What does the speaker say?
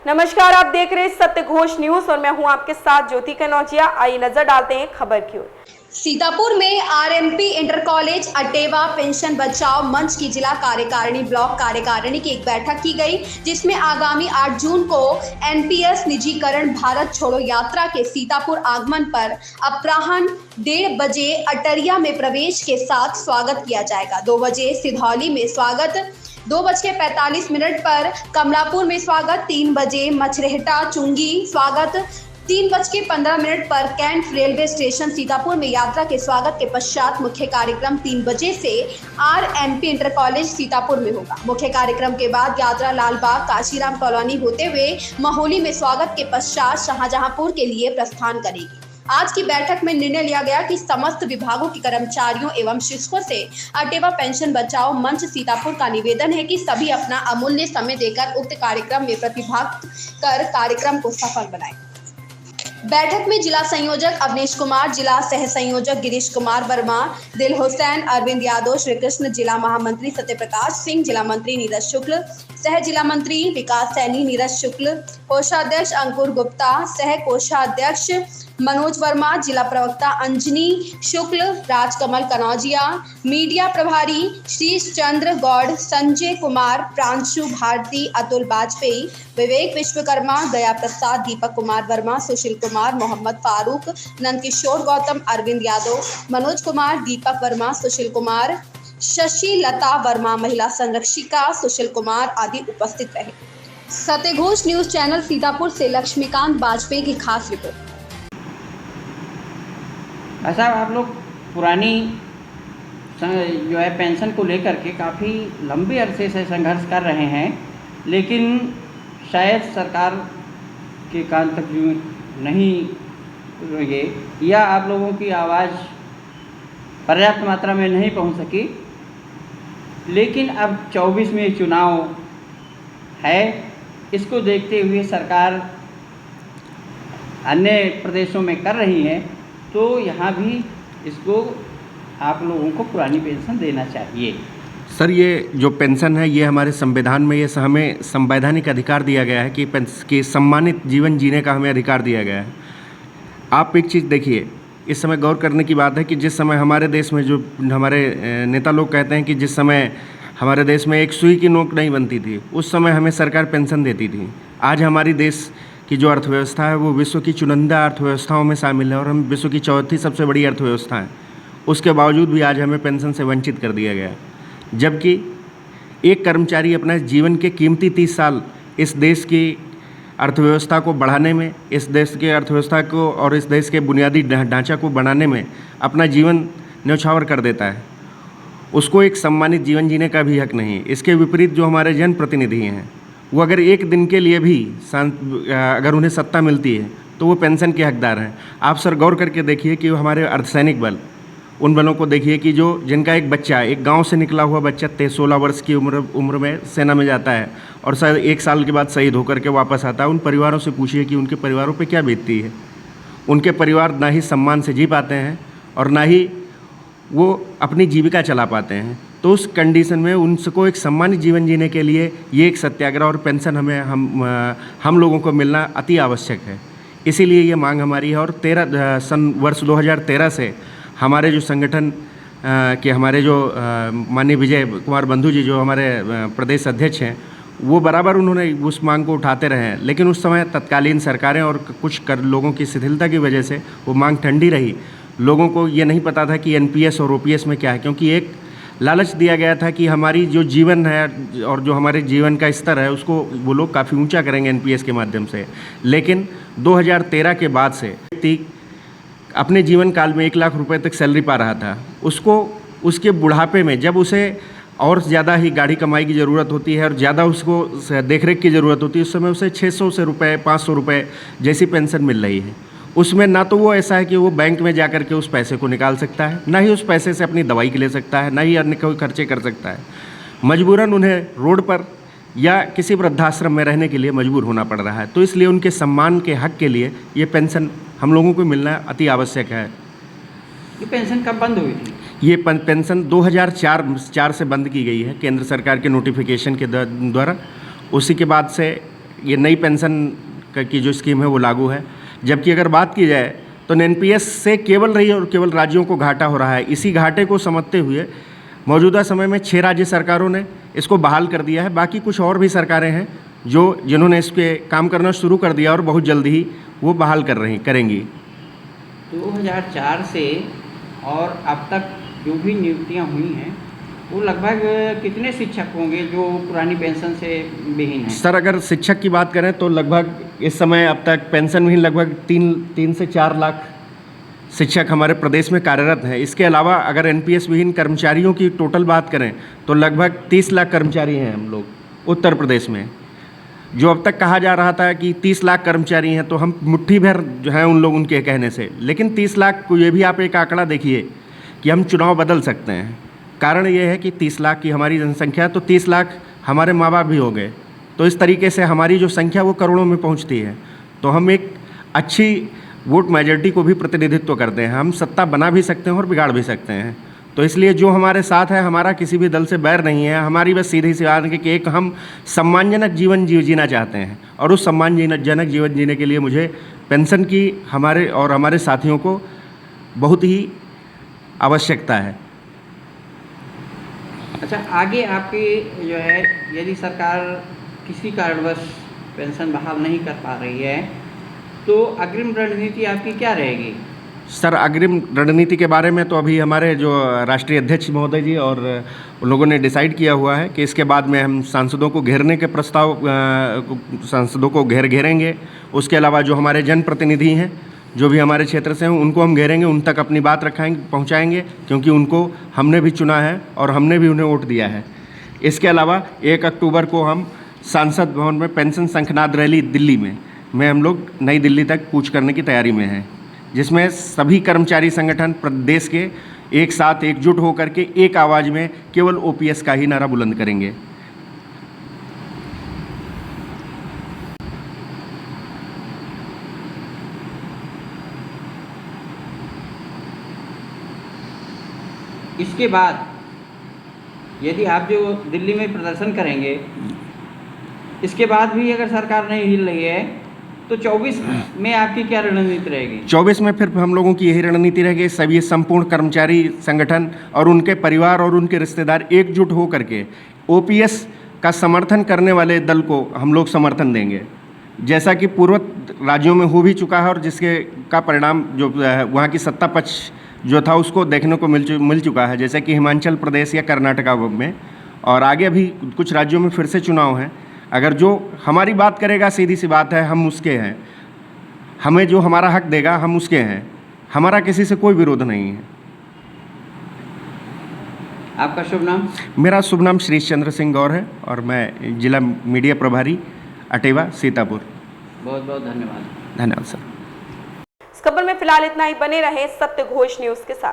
नमस्कार, आप देख रहे हैं सत्य घोष न्यूज और मैं हूं आपके साथ ज्योति कनौजिया। आइए नजर डालते हैं खबर की ओर। सीतापुर में आरएमपी इंटर कॉलेज अटेवा पेंशन बचाओ मंच की जिला कार्यकारिणी ब्लॉक कार्यकारिणी की एक बैठक की गई, जिसमें आगामी 8 जून को एनपीएस निजीकरण भारत छोड़ो यात्रा के सीतापुर आगमन पर अपराह्न 1:30 बजे अटरिया में प्रवेश के साथ स्वागत किया जाएगा। 2 बजे सिधौली में स्वागत, 2:45 पर कमलापुर में स्वागत, 3 बजे मछरेहटा चुंगी स्वागत, 3:15 पर कैंट रेलवे स्टेशन सीतापुर में यात्रा के स्वागत के पश्चात मुख्य कार्यक्रम 3 बजे से आरएमपी इंटर कॉलेज सीतापुर में होगा। मुख्य कार्यक्रम के बाद यात्रा लालबाग काशीराम कॉलोनी होते हुए महोली में स्वागत के पश्चात शाहजहांपुर के लिए प्रस्थान करेगी। आज की बैठक में निर्णय लिया गया कि समस्त विभागों के कर्मचारियों एवं शिक्षकों से अटेवा पेंशन बचाओ मंच सीतापुर का निवेदन है कि सभी अपना अमूल्य समय देकर उक्त कार्यक्रम में प्रतिभाग कर कार्यक्रम को सफल बनाएं। बैठक में जिला संयोजक अवनीश कुमार, जिला सह संयोजक गिरीश कुमार वर्मा, दिल हुसैन, अरविंद यादव, श्री कृष्ण, जिला महामंत्री सत्यप्रकाश सिंह, जिला मंत्री नीरज शुक्ल, सह जिला मंत्री विकास सैनी नीरज शुक्ल, कोषाध्यक्ष अंकुर गुप्ता, सह कोषाध्यक्ष मनोज वर्मा, जिला प्रवक्ता अंजनी शुक्ल, राजकमल कनौजिया, मीडिया प्रभारी शीश चंद्र गौड़, संजय कुमार, प्रांशु भारती, अतुल वाजपेयी, विवेक विश्वकर्मा, दया प्रसाद, दीपक कुमार वर्मा, सुशील कुमार, मोहम्मद फारूक, नंदकिशोर गौतम, अरविंद यादव, मनोज कुमार, दीपक वर्मा, सुशील कुमार, शशि लता वर्मा, महिला संरक्षिका सुशील कुमार आदि उपस्थित रहे। सत्यघोष न्यूज चैनल सीतापुर से लक्ष्मीकांत वाजपेयी की खास रिपोर्ट। ऐसा आप लोग पुरानी जो है पेंशन को लेकर के काफ़ी लंबे अरसे से संघर्ष कर रहे हैं, लेकिन शायद सरकार के कान तक नहीं ये या आप लोगों की आवाज़ पर्याप्त मात्रा में नहीं पहुंच सकी। लेकिन अब 24 में चुनाव है, इसको देखते हुए सरकार अन्य प्रदेशों में कर रही है, तो यहाँ भी इसको आप लोगों को पुरानी पेंशन देना चाहिए। सर, ये जो पेंशन है ये हमारे संविधान में ये हमें संवैधानिक अधिकार दिया गया है कि सम्मानित जीवन जीने का हमें अधिकार दिया गया है। आप एक चीज़ देखिए, इस समय गौर करने की बात है कि जिस समय हमारे देश में जो हमारे नेता लोग कहते हैं कि जिस समय हमारे देश में एक सुई की नोक नहीं बनती थी, उस समय हमें सरकार पेंशन देती थी। आज हमारी देश की जो अर्थव्यवस्था है वो विश्व की चुनिंदा अर्थव्यवस्थाओं में शामिल है और हम विश्व की चौथी सबसे बड़ी अर्थव्यवस्था है। उसके बावजूद भी आज हमें पेंशन से वंचित कर दिया गया, जबकि एक कर्मचारी अपने जीवन के कीमती 30 साल इस देश की अर्थव्यवस्था को बढ़ाने में, इस देश के अर्थव्यवस्था को और इस देश के बुनियादी ढांचा को बनाने में अपना जीवन न्यौछावर कर देता है। उसको एक सम्मानित जीवन जीने का भी हक नहीं। इसके विपरीत जो हमारे जनप्रतिनिधि हैं, वो अगर एक दिन के लिए भी अगर उन्हें सत्ता मिलती है तो वो पेंशन के हकदार हैं। आप सर गौर करके देखिए कि हमारे अर्धसैनिक बल, उन बलों को देखिए कि जो जिनका एक बच्चा, एक गांव से निकला हुआ बच्चा 16 वर्ष की उम्र में सेना में जाता है और शायद 1 साल के बाद शहीद होकर के वापस आता है। उन परिवारों से पूछिए कि उनके परिवारों पे क्या बीतती है। उनके परिवार ना ही सम्मान से जी पाते हैं और ना ही वो अपनी जीविका चला पाते हैं। तो उस कंडीशन में उनको एक सम्मानित जीवन जीने के लिए ये एक सत्याग्रह और पेंशन हम लोगों को मिलना अति आवश्यक है। इसीलिए ये मांग हमारी है। और वर्ष 2013 से हमारे जो संगठन के हमारे जो माननीय विजय कुमार बंधु जी जो हमारे प्रदेश अध्यक्ष हैं, वो बराबर उन्होंने उस मांग को उठाते रहे हैं, लेकिन उस समय तत्कालीन सरकारें और कुछ लोगों की शिथिलता की वजह से वो मांग ठंडी रही। लोगों को ये नहीं पता था कि एनपीएस और ओपीएस में क्या है, क्योंकि एक लालच दिया गया था कि हमारी जो जीवन है और जो हमारे जीवन का स्तर है उसको वो लोग काफ़ी ऊंचा करेंगे एनपीएस के माध्यम से। लेकिन 2013 के बाद से व्यक्ति अपने जीवन काल में 1 लाख रुपए तक सैलरी पा रहा था, उसको उसके बुढ़ापे में जब उसे और ज़्यादा ही गाढ़ी कमाई की ज़रूरत होती है और ज़्यादा उसको देखरेख की ज़रूरत होती है, उस समय उसे 600 से रुपये 500 रुपये जैसी पेंशन मिल रही है। उसमें ना तो वो ऐसा है कि वो बैंक में जा कर के उस पैसे को निकाल सकता है, ना ही उस पैसे से अपनी दवाई के ले सकता है, ना ही अन्य कोई खर्चे कर सकता है। मजबूरन उन्हें रोड पर या किसी वृद्धाश्रम में रहने के लिए मजबूर होना पड़ रहा है। तो इसलिए उनके सम्मान के हक के लिए ये पेंशन हम लोगों को मिलना अति आवश्यक है। ये पेंशन कब बंद हुई थी? ये पेंशन 2004 से बंद की गई है केंद्र सरकार के नोटिफिकेशन के द्वारा। उसी के बाद से ये नई पेंशन की जो स्कीम है वो लागू है। जबकि अगर बात की जाए तो एनपीएस से केवल रही और केवल राज्यों को घाटा हो रहा है। इसी घाटे को समझते हुए मौजूदा समय में 6 राज्य सरकारों ने इसको बहाल कर दिया है। बाकी कुछ और भी सरकारें हैं जिन्होंने इस पे काम करना शुरू कर दिया और बहुत जल्दी ही वो बहाल करेंगी। 2004 से और अब तक जो भी नियुक्तियां हुई हैं वो लगभग कितने शिक्षक होंगे जो पुरानी पेंशन से विहीन हैं? सर, अगर शिक्षक की बात करें तो लगभग इस समय अब तक पेंशन विहीन लगभग 3 से 4 लाख शिक्षक हमारे प्रदेश में कार्यरत हैं। इसके अलावा अगर एनपीएस विहीन कर्मचारियों की टोटल बात करें तो लगभग 30 लाख कर्मचारी हैं हम लोग उत्तर प्रदेश में। जो अब तक कहा जा रहा था कि 30 लाख कर्मचारी हैं, तो हम मुट्ठी भर जो है उनके कहने से, लेकिन 30 लाख को ये भी आप एक आंकड़ा देखिए कि हम चुनाव बदल सकते हैं। कारण ये है कि 30 लाख की हमारी जनसंख्या, तो 30 लाख हमारे माँ बाप भी हो गए, तो इस तरीके से हमारी जो संख्या वो करोड़ों में पहुंचती है। तो हम एक अच्छी वोट मेजॉरिटी को भी प्रतिनिधित्व करते हैं। हम सत्ता बना भी सकते हैं और बिगाड़ भी सकते हैं। तो इसलिए जो हमारे साथ है, हमारा किसी भी दल से बैर नहीं है। हमारी बस सीधी सी बात है कि एक हम सम्मानजनक जीवन जीना चाहते हैं, और उस सम्मानजनक जीवन जीने के लिए मुझे पेंशन की हमारे साथियों को बहुत ही आवश्यकता है। अच्छा, आगे आपकी जो है यदि सरकार किसी कारणवश पेंशन बहाल नहीं कर पा रही है तो अग्रिम रणनीति आपकी क्या रहेगी? सर, अग्रिम रणनीति के बारे में तो अभी हमारे जो राष्ट्रीय अध्यक्ष महोदय जी और उन लोगों ने डिसाइड किया हुआ है कि इसके बाद में हम सांसदों को घेरने के सांसदों को घेरेंगे। उसके अलावा जो हमारे जनप्रतिनिधि हैं, जो भी हमारे क्षेत्र से हैं, उनको हम घेरेंगे, उन तक अपनी बात पहुंचाएंगे, क्योंकि उनको हमने भी चुना है और हमने भी उन्हें वोट दिया है। इसके अलावा 1 अक्टूबर को हम संसद भवन में पेंशन शंखनाद रैली दिल्ली में हम लोग नई दिल्ली तक कूच करने की तैयारी में हैं, जिसमें सभी कर्मचारी संगठन प्रदेश के एक साथ एकजुट होकर के एक आवाज़ में केवल ओपीएस का ही नारा बुलंद करेंगे। इसके बाद यदि आप जो दिल्ली में प्रदर्शन करेंगे, इसके बाद भी अगर सरकार नहीं हिल रही है तो 24 में आपकी क्या रणनीति रहेगी? 24 में फिर हम लोगों की यही रणनीति रहेगी। सभी संपूर्ण कर्मचारी संगठन और उनके परिवार और उनके रिश्तेदार एकजुट हो करके ओपीएस का समर्थन करने वाले दल को हम लोग समर्थन देंगे, जैसा कि पूर्व राज्यों में हो भी चुका है और जिसके का परिणाम जो वहाँ की सत्ता पक्ष जो था उसको देखने को मिल चुका है, जैसे कि हिमाचल प्रदेश या कर्नाटका में, और आगे भी कुछ राज्यों में फिर से चुनाव हैं। अगर जो हमारी बात करेगा, सीधी सी बात है, हम उसके हैं। हमें जो हमारा हक देगा हम उसके हैं। हमारा किसी से कोई विरोध नहीं है। आपका शुभ नाम? मेरा शुभ नाम श्रीश चंद्र सिंह गौर है और मैं जिला मीडिया प्रभारी अटेवा सीतापुर। बहुत बहुत धन्यवाद। धन्यवाद सर। इस खबर में फिलहाल इतना ही। बने रहे सत्य घोष न्यूज के साथ।